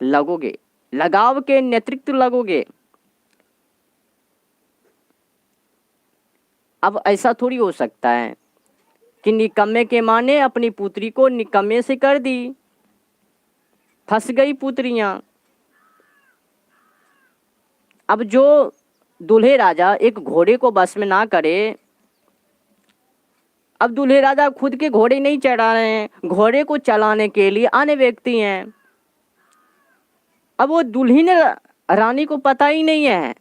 लगोगे, लगाव के नेतृत्व लगोगे। अब ऐसा थोड़ी हो सकता है कि निकम्मे के माँ ने अपनी पुत्री को निकम्मे से कर दी, फंस गई पुत्रियां। अब जो दूल्हे राजा एक घोड़े को बस में ना करे, अब दूल्हे राजा खुद के घोड़े नहीं चढ़ा रहे हैं, घोड़े को चलाने के लिए अन्य व्यक्ति हैं। अब वो दुल्हन रानी को पता ही नहीं है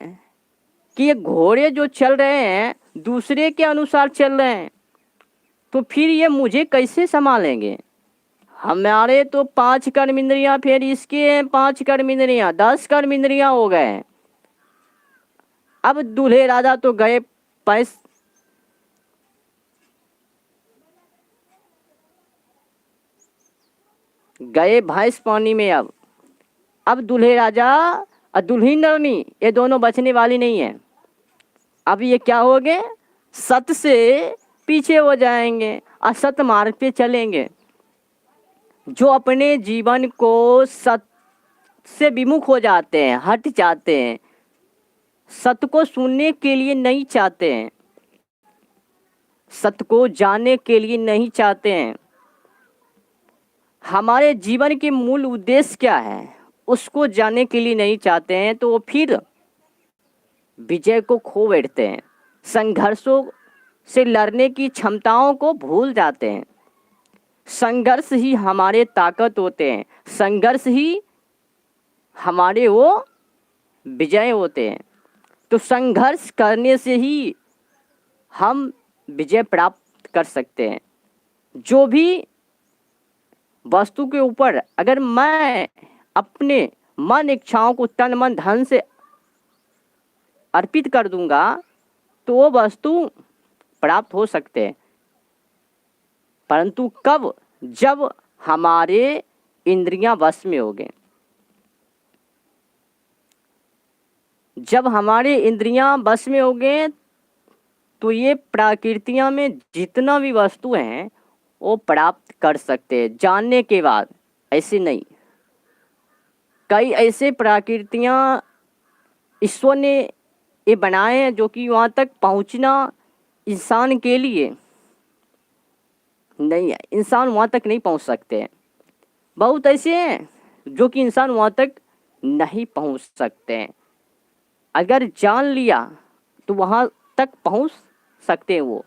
कि ये घोड़े जो चल रहे हैं दूसरे के अनुसार चल रहे हैं, तो फिर ये मुझे कैसे संभालेंगे। हमारे तो 5 कर्म इंद्रियां, फिर इसके 5 कर्म इंद्रियां, 10 कर्म इंद्रियां हो गए। अब दूल्हे राजा तो गए भैंस पानी में। अब दूल्हे राजा और दुल्हन रानी ये दोनों बचने वाली नहीं है। अब ये क्या हो गए, सत से पीछे हो जाएंगे, असत मार्ग पे चलेंगे। जो अपने जीवन को सत से विमुख हो जाते हैं, हट जाते हैं, सत्य को सुनने के लिए नहीं चाहते हैं, सत्य को जानने के लिए नहीं चाहते हैं, हमारे जीवन के मूल उद्देश्य क्या है उसको जानने के लिए नहीं चाहते हैं, तो वो फिर विजय को खो बैठते हैं, संघर्षों से लड़ने की क्षमताओं को भूल जाते हैं। संघर्ष ही हमारे ताकत होते हैं, संघर्ष ही हमारे वो विजय होते हैं। तो संघर्ष करने से ही हम विजय प्राप्त कर सकते हैं। जो भी वस्तु के ऊपर अगर मैं अपने मन इच्छाओं को तन मन धन से अर्पित कर दूंगा तो वो वस्तु प्राप्त हो सकते हैं, परंतु कब, जब हमारे इंद्रियां वश में हो गए। जब हमारे इंद्रियां वश में हो गए तो ये प्रकृतियां में जितना भी वस्तु हैं वो प्राप्त कर सकते हैं जानने के बाद। ऐसे नहीं, कई ऐसे प्रकृतियां ईश्वर ने ये बनाए हैं जो कि वहाँ तक पहुँचना इंसान के लिए नहीं है, इंसान वहाँ तक नहीं पहुँच सकते हैं। बहुत ऐसे हैं जो कि इंसान वहाँ तक नहीं पहुँच सकते हैं, अगर जान लिया तो वहाँ तक पहुँच सकते हैं वो।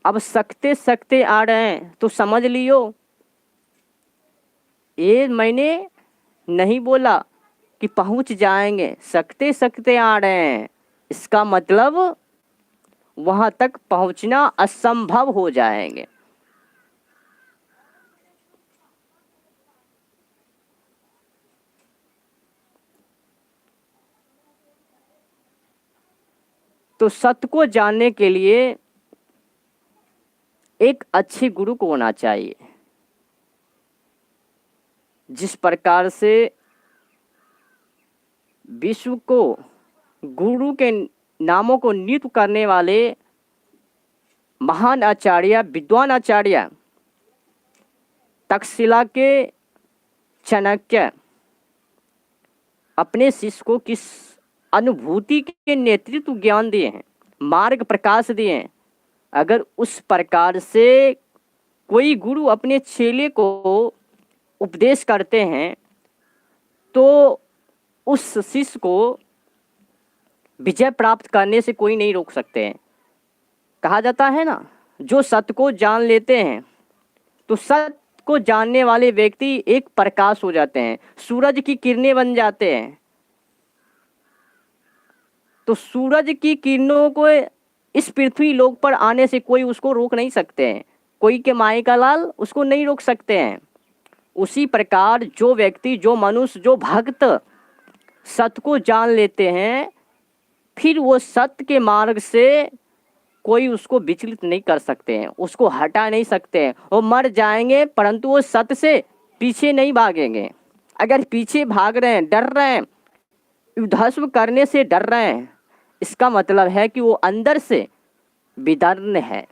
अब सकते सकते आ रहे हैं तो समझ लियो, ये मैंने नहीं बोला कि पहुँच जाएंगे, सकते सकते आ रहे हैं, इसका मतलब वहाँ तक पहुँचना असंभव हो जाएंगे। तो सत्य को जानने के लिए एक अच्छे गुरु को होना चाहिए। जिस प्रकार से विश्व को गुरु के नामों को नियुक्त करने वाले महान आचार्य, विद्वान आचार्य तक्षशिला के चाणक्य अपने शिष्य को किस अनुभूति के नेतृत्व ज्ञान दिए हैं, मार्ग प्रकाश दिए हैं, अगर उस प्रकार से कोई गुरु अपने चेले को उपदेश करते हैं तो उस शिष्य को विजय प्राप्त करने से कोई नहीं रोक सकते हैं। कहा जाता है ना, जो सत्य को जान लेते हैं तो सत्य को जानने वाले व्यक्ति एक प्रकाश हो जाते हैं, सूरज की किरणें बन जाते हैं। तो सूरज की किरणों को इस पृथ्वी लोक पर आने से कोई उसको रोक नहीं सकते हैं, कोई के माए का लाल उसको नहीं रोक सकते हैं। उसी प्रकार जो व्यक्ति, जो मनुष्य, जो भक्त सत्य को जान लेते हैं, फिर वो सत्य के मार्ग से कोई उसको विचलित नहीं कर सकते हैं, उसको हटा नहीं सकते हैं। वो मर जाएंगे परंतु वो सत्य से पीछे नहीं भागेंगे। अगर पीछे भाग रहे हैं, डर रहे हैं, युद्धस्व करने से डर रहे हैं, इसका मतलब है कि वो अंदर से विदर्न है।